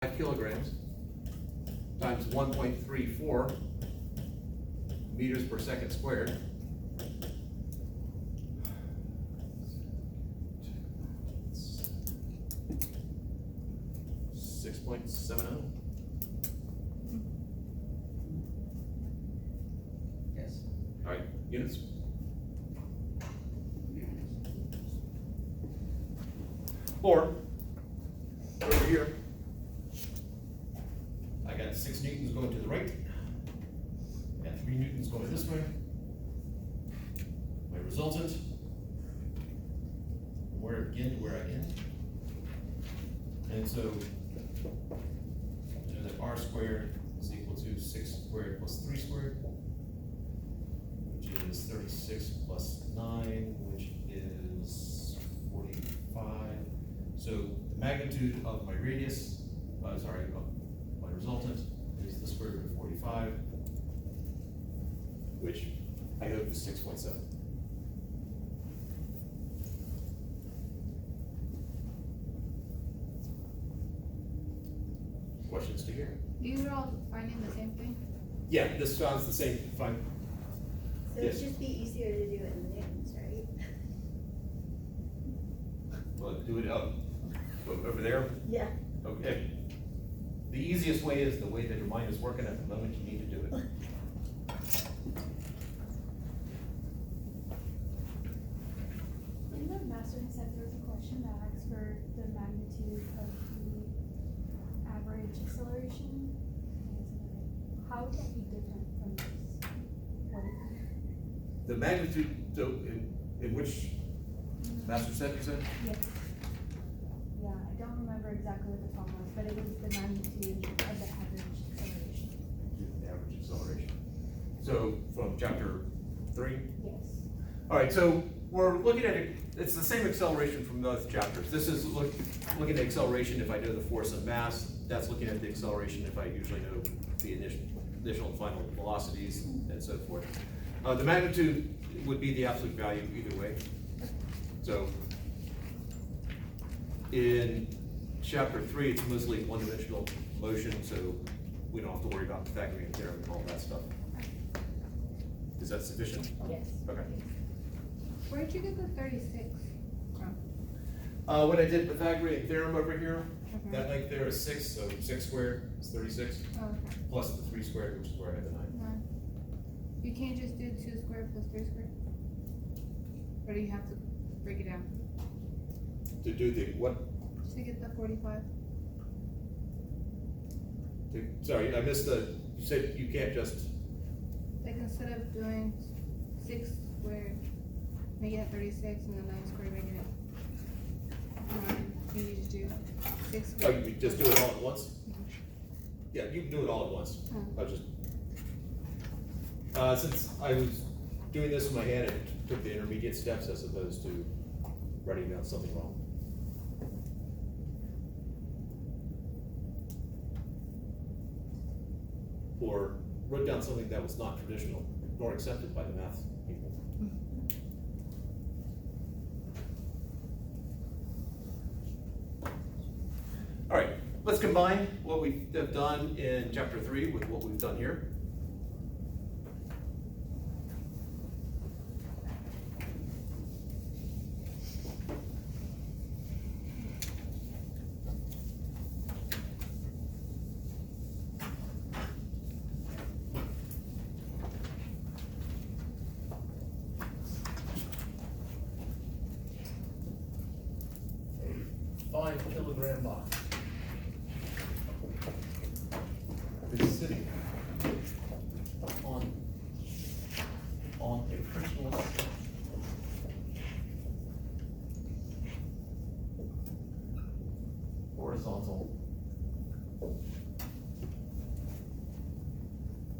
kilograms times 1.34 meters per second squared. .70. Yes. All right, units. Or over here, I got 6 newtons going to the right, I got 3 newtons going this way. My resultant, where I begin to where I end. And so, you know that r squared is equal to 6 squared plus 3 squared, which is 36 plus 9, which is 45. So the magnitude of my radius, of my resultant is the square root of 45, which I hope is 6.7. Questions to hear? These are all finding the same thing? Yeah, this sounds the same, fine. So Yes. it'd just be easier to do it in newtons, right? Well, do it up, over there. Yeah. Okay. The easiest way is the way that your mind is working at the moment you need to do it. In the master set, there was a question that asks for the magnitude of the average acceleration. How would that be different from this? What is it? The magnitude, so in which master set you said? Yes. Yeah, I don't remember exactly what the problem was, but it was the magnitude of the average acceleration. The average acceleration. So from chapter 3? Yes. All right, so we're looking at it, it's the same acceleration from both chapters. This is looking at acceleration if I know the force of mass. That's looking at the acceleration if I usually know the initial and final velocities and so forth. The magnitude would be the absolute value either way. So in chapter 3, it's mostly one-dimensional motion, so we don't have to worry about Pythagorean theorem and all that stuff. Is that sufficient? Yes. Okay. Where'd you get the 36 from? When I did Pythagorean theorem over here, Mhm. that length there is 6, so 6 squared is 36, Oh, okay. plus the 3 squared, which is where I had the 9. Nine. You can't just do 2 squared plus 3 squared? Or do you have to break it down To do the what? to get the 45? Sorry, I missed the, you said you can't just, Like instead of doing 6 squared, make it 36, and then 9 squared, make it 9. You just do 6 oh, squared. you just do it all at once? Yeah, you can do it all at once. Oh. I just, since I was doing this in my head, it took the intermediate steps as opposed to writing down something wrong. Or wrote down something that was not traditional nor accepted by the math people. All right, let's combine what we have done in chapter 3 with what we've done here. A 5-kilogram box. Is sitting on a frictionless horizontal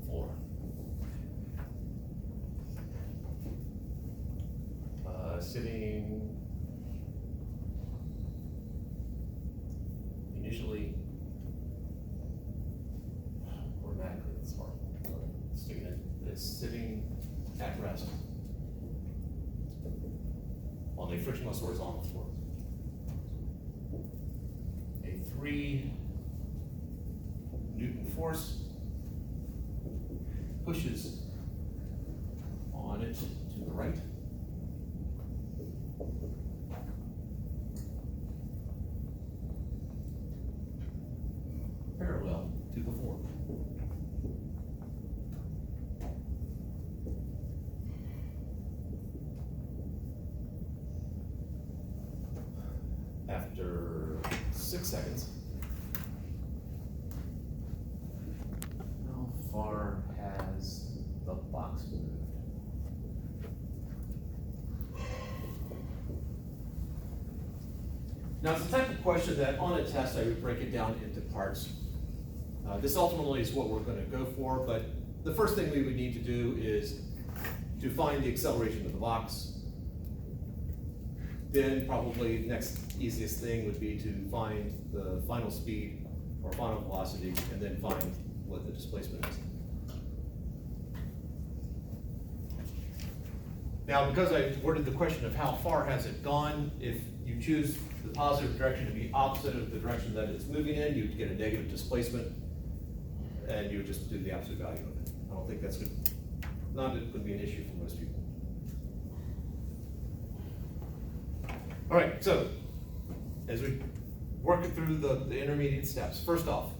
floor. Sitting initially, grammatically, it's hard. It's sitting at rest on a frictionless horizontal floor. A 3 Newton force pushes on it to the right. Parallel to the floor. After 6 seconds, how far has the box moved? Now, it's the type of question that on a test I would break it down into parts. This ultimately is what we're going to go for, but the first thing we would need to do is to find the acceleration of the box. Then probably next easiest thing would be to find the final speed or final velocity and then find what the displacement is. Now, because I worded the question of how far has it gone, if you choose the positive direction to be opposite of the direction that it's moving in, you'd get a negative displacement and you would just do the absolute value of it. I don't think that's not going to be an issue for most people. All right, so as we work it through the intermediate steps, first off,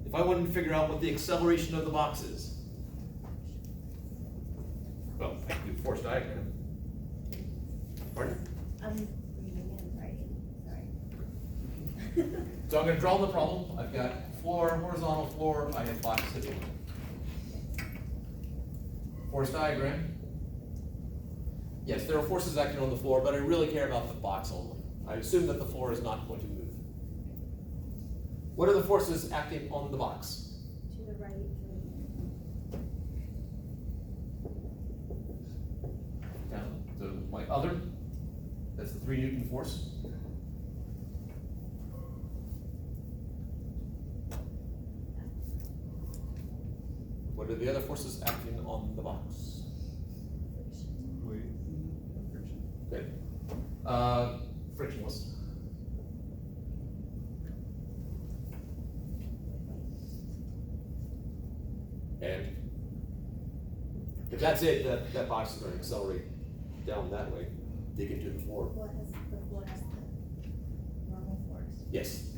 if I wanted to figure out what the acceleration of the box is, well, I can do force diagram. Pardon? I'm reading and writing, sorry. So I'm going to draw the problem. I've got floor, horizontal floor, I have box sitting on it. Force diagram. Yes, there are forces acting on the floor, but I really care about the box only. I assume that the floor is not going to move. What are the forces acting on the box? To the right. Down to my other, that's the 3 Newton force. What are the other forces acting on the box? Okay. Frictionless. And if that's it, that box is going to accelerate down that way, dig into the floor. The floor has the normal force. Yes.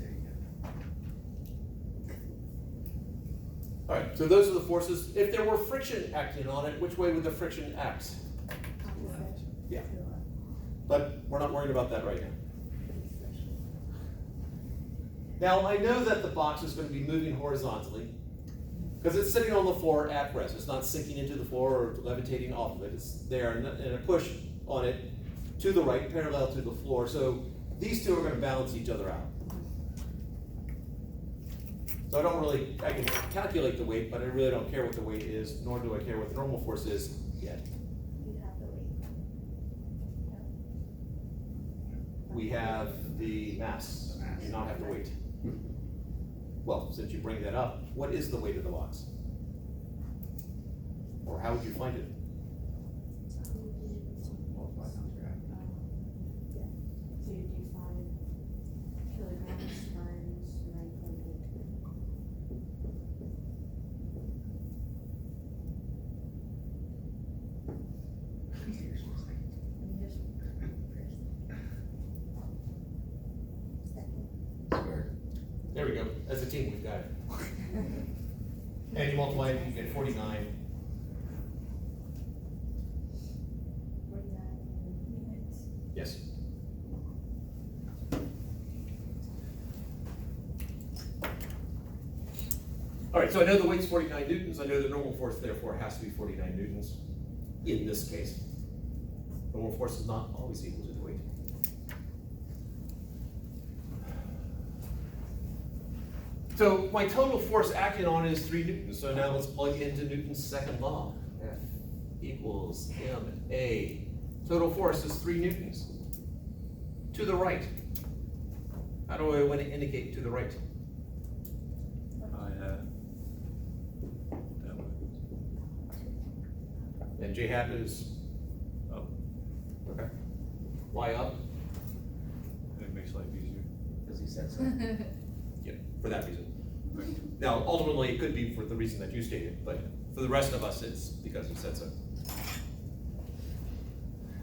All right, so those are the forces. If there were friction acting on it, which way would the friction act? Opposite. Yeah. To the left. But we're not worried about that right now. Now, I know that the box is going to be moving horizontally because it's sitting on the floor at rest. It's not sinking into the floor or levitating off of it. It's there and a push on it to the right, parallel to the floor. So these two are going to balance each other out. So I can calculate the weight, but I really don't care what the weight is, nor do I care what the normal force is yet. You have the weight. We have the mass, do not have the weight. Well, since you bring that up, what is the weight of the box? Or how would you find it? So you do 5 kilograms times 9.82. There we go, as a team, we've got it. And you multiply it, you get 49. 49 Units. Yes. All right, so I know the weight's 49 newtons. I know the normal force, therefore, has to be 49 newtons in this case. Normal force is not always equal to the weight. So my total force acting on it is 3 newtons. So now let's plug into Newton's second law. F equals ma. Total force is 3 newtons. To the right. How do I want to indicate to the right? That way. And J hat is Up. okay. Y up. It makes life easier. Because he said so. Yeah, for that reason. Right. Now, ultimately, it could be for the reason that you stated, but for the rest of us, it's because you said so.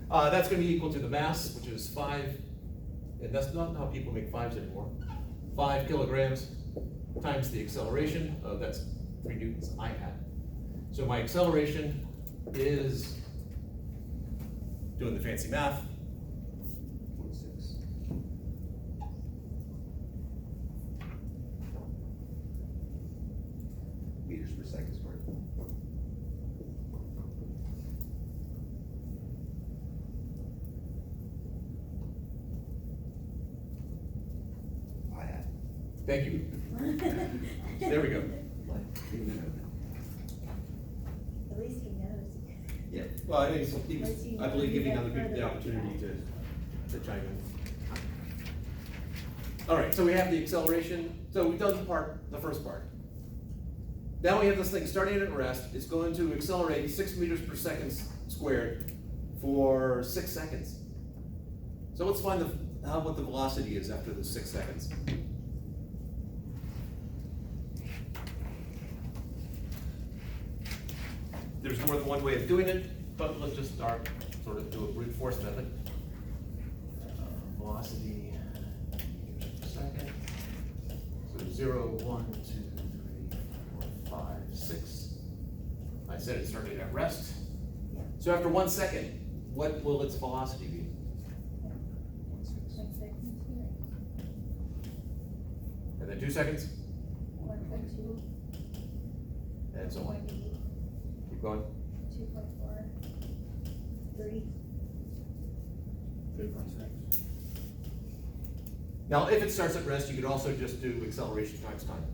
That's gonna be equal to the mass, which is 5, and that's not how people make 5s anymore. 5 kilograms times the acceleration, that's 3 newtons I had. So my acceleration is, doing the fancy math, 0.6. Meters per second squared. I had. thank you. There we go. At least he knows. Yeah. Well, I think he was, I believe, giving other people the opportunity to chime in. All right, so we have the acceleration. So we've done the first part. Now we have this thing starting at rest. It's going to accelerate 6 meters per second squared for 6 seconds. So let's find what the velocity is after the 6 seconds. There's more than one way of doing it, but let's just start, sort of do a brute force method. Velocity meters per second. So 0, 1, 2, 3, 4, 5, 6. I said it started at rest. So after 1 second, what will its velocity be? 0.6. And then 2 seconds, 1.2. and so on. 1.8. Keep going. 2.4. 3. 3.6. Now, if it starts at rest, you could also just do acceleration times time.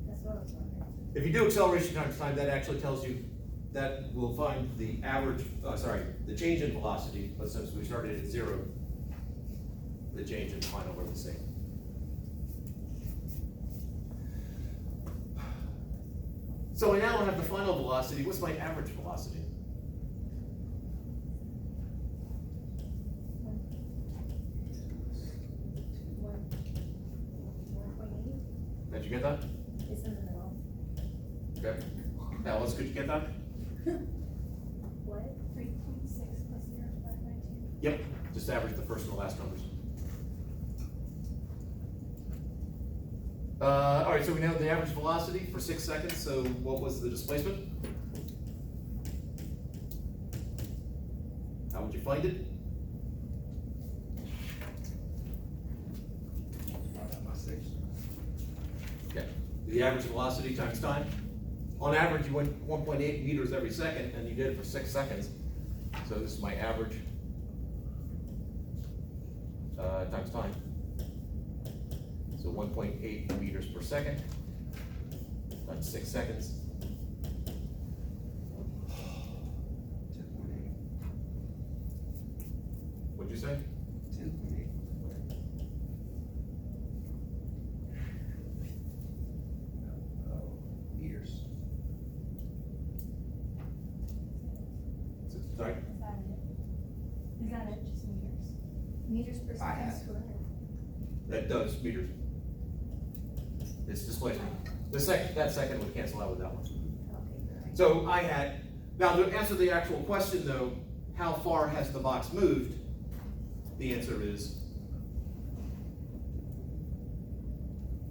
That's what I was wondering. If you do acceleration times time, that actually tells you that we'll find the average, the change in velocity, but since we started at 0, the change and final were the same. So I now have the final velocity. What's my average velocity? One. 1.8. Did you get that? It's in the middle. Okay. Alice, could you get that? What? 3.6 plus 0 divided by 2. Yep. Just average the first and the last numbers. All right, so we know the average velocity for 6 seconds, so what was the displacement? How would you find it? Divided by 6. Okay, the average velocity times time. On average, you went 1.8 meters every second, and you did it for 6 seconds. So this is my average times time. So 1.8 meters per second times 6 seconds. 10.8. What'd you say? 10.8. Meters. Sorry? Is that it? Is that it, just meters? Meters per I second had. squared. That does meters. It's displacement. That second would cancel out with that one. Okay, right. So I had, now to answer the actual question though, how far has the box moved? The answer is,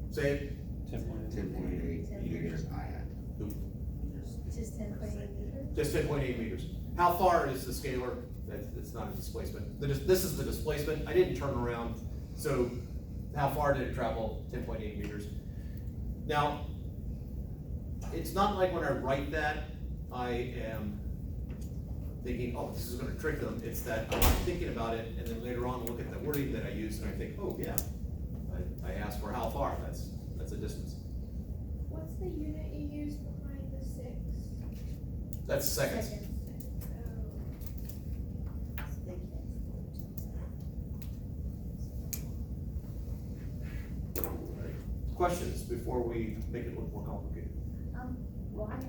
say it, 10.8 meters I had. Just 10.8 meters? just 10.8 meters. How far is the scalar? It's not a displacement. This is the displacement. I didn't turn around. So how far did it travel? 10.8 meters. Now, it's not like when I write that, I am thinking, oh, this is gonna trick them. It's that I'm thinking about it, and then later on look at the wording that I use, and I think, oh yeah, I asked for how far. That's a distance. What's the unit you use behind the 6? That's seconds. Questions before we make it look more complicated? Why I had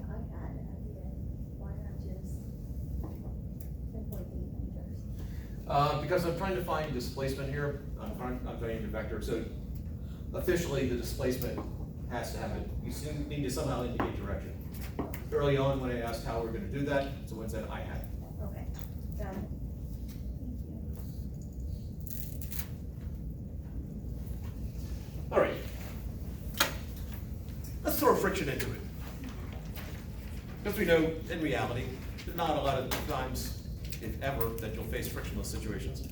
it at the end? Why not just 10.8 meters? Because I'm trying to find displacement here. I'm trying to vector. So officially, the displacement has to happen. You still need to somehow indicate direction. Early on, when I asked how we're gonna do that, someone said I had. Okay, got it. All right. Let's throw friction into it. Because we know, in reality, that not a lot of times, if ever, that you'll face frictionless situations.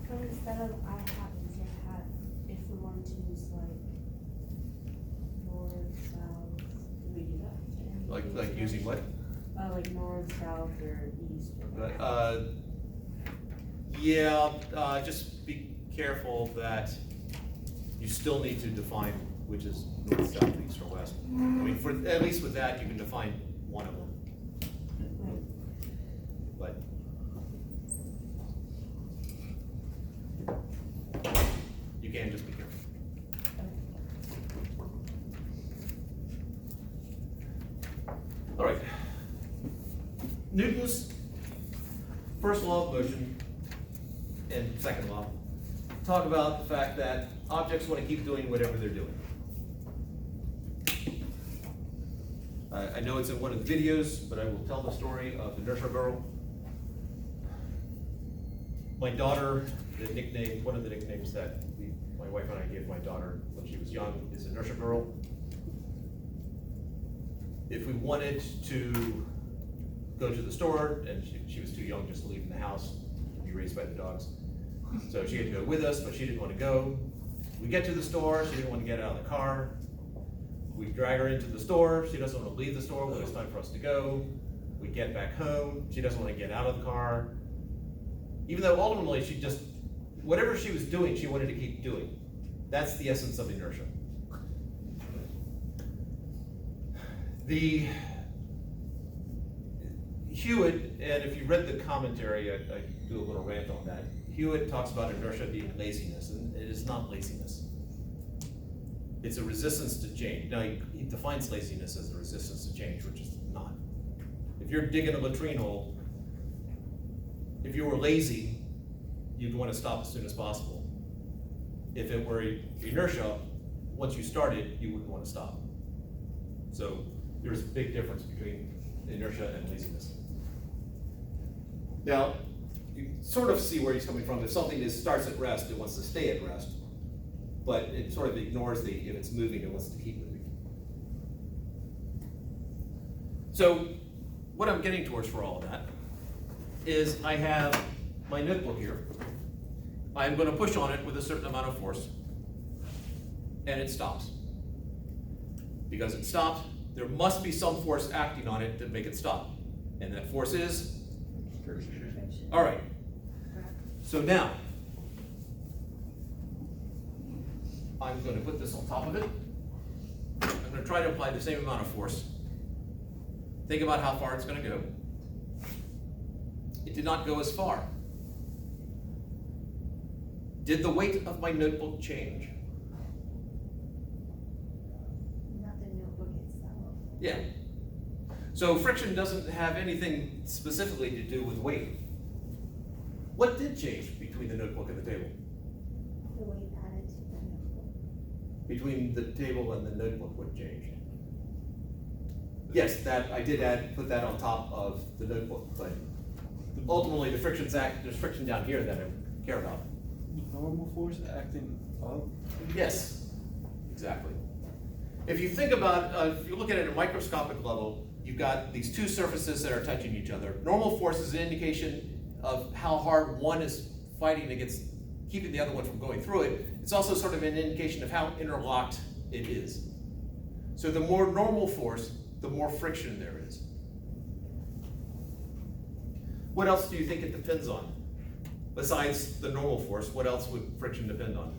But instead of I have, instead have, if we wanted to use like north, south, do we do that? Like using what? Like north, south, or east. Yeah, just be careful that you still need to define which is north, south, east, or west. I mean, at least with that, you can define one of them. But you can just be careful. All right. Newton's first law of motion and second law talk about the fact that objects want to keep doing whatever they're doing. I know it's in one of the videos, but I will tell the story of the inertia girl. My daughter, one of the nicknames that my wife and I gave my daughter when she was young is inertia girl. If we wanted to go to the store, and she was too young just to leave in the house, to be raised by the dogs. So she had to go with us, but she didn't want to go. We get to the store, she didn't want to get out of the car. We drag her into the store, she doesn't want to leave the store when it's time for us to go. We get back home, she doesn't want to get out of the car. Even though ultimately she just, whatever she was doing, she wanted to keep doing. That's the essence of inertia. The Hewitt, and if you read the commentary, I do a little rant on that. Hewitt talks about inertia being laziness, and it is not laziness. It's a resistance to change. Now, he defines laziness as a resistance to change, which is not. If you're digging a latrine hole, if you were lazy, you'd want to stop as soon as possible. If it were inertia, once you started, you wouldn't want to stop. So there's a big difference between inertia and laziness. Now, you sort of see where he's coming from. If something starts at rest, it wants to stay at rest, but it sort of ignores if it's moving, it wants to keep moving. So what I'm getting towards for all of that is I have my notebook here. I'm going to push on it with a certain amount of force, and it stops. Because it stopped, there must be some force acting on it to make it stop. And that force is? All right. So now, I'm going to put this on top of it. I'm going to try to apply the same amount of force. Think about how far it's going to go. It did not go as far. Did the weight of my notebook change? Not the notebook itself. Yeah. So friction doesn't have anything specifically to do with weight. What did change between the notebook and the table? The weight added to the notebook. Between the table and the notebook, what changed? Yes, that I did put that on top of the notebook, but ultimately there's friction down here that I care about. Normal force acting up? Yes, exactly. If you think about, if you look at it at a microscopic level, you've got these two surfaces that are touching each other. Normal force is an indication of how hard one is fighting against keeping the other one from going through it. It's also sort of an indication of how interlocked it is. So the more normal force, the more friction there is. What else do you think it depends on? Besides the normal force, what else would friction depend on?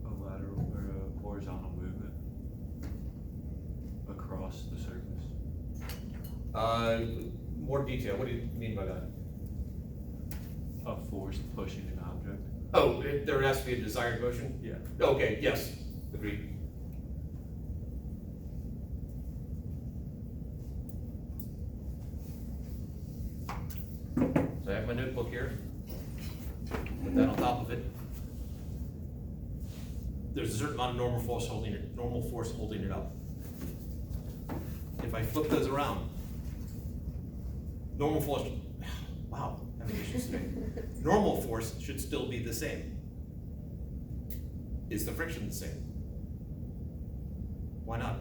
A lateral or a horizontal movement across the surface. More detail, what do you mean by that? A force pushing an object. Oh, there has to be a desired motion? Yeah. Okay, yes, agreed. So I have my notebook here. Put that on top of it. there's a certain amount of normal force holding it up. If I flip those around, normal force, wow, having issues today. Normal force should still be the same. Is the friction the same? Why not?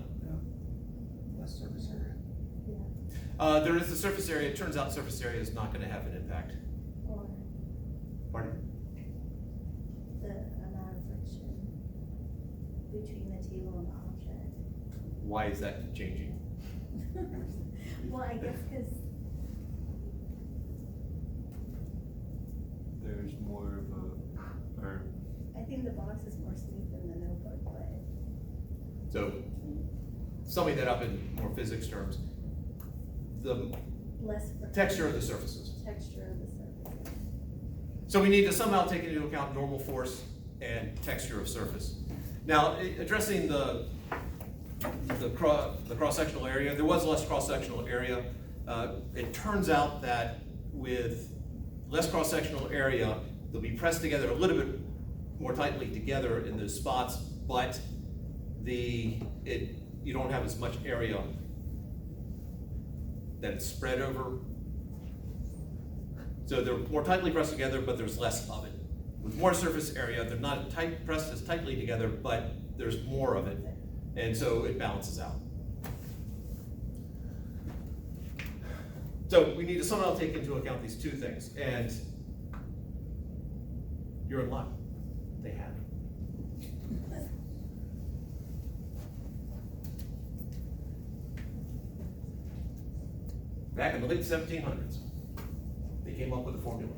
Less surface area. There is the surface area. It turns out surface area is not gonna have an impact. Or Pardon? the amount of friction between the table and the object. Why is that changing? Well, I guess because There's more of a, or I think the box is more smooth than the notebook, but So, summing that up in more physics terms, the less friction. texture of the surfaces. Texture of the surface. So we need to somehow take into account normal force and texture of surface. Now, addressing the cross-sectional area, there was less cross-sectional area. It turns out that with less cross-sectional area, they'll be pressed together a little bit more tightly together in those spots, but you don't have as much area that it's spread over. So they're more tightly pressed together, but there's less of it. With more surface area, they're not pressed as tightly together, but there's more of it. And so it balances out. So we need to somehow take into account these two things, and you're in luck. They have it. Back in the late 1700s, they came up with a formula,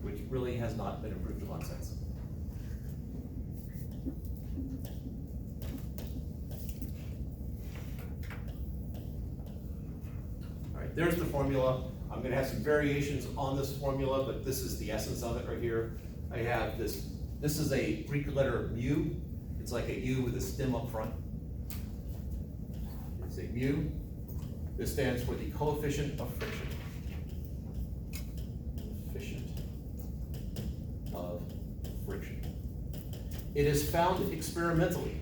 which really has not been improved upon since. All right, there's the formula. I'm gonna have some variations on this formula, but this is the essence of it right here. I have this is a Greek letter mu. It's like a U with a stem up front. It's a mu. This stands for the coefficient of friction. Coefficient of friction. It is found experimentally.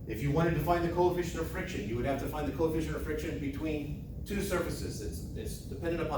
If you wanted to find the coefficient of friction, you would have to find the coefficient of friction between two surfaces. It's dependent upon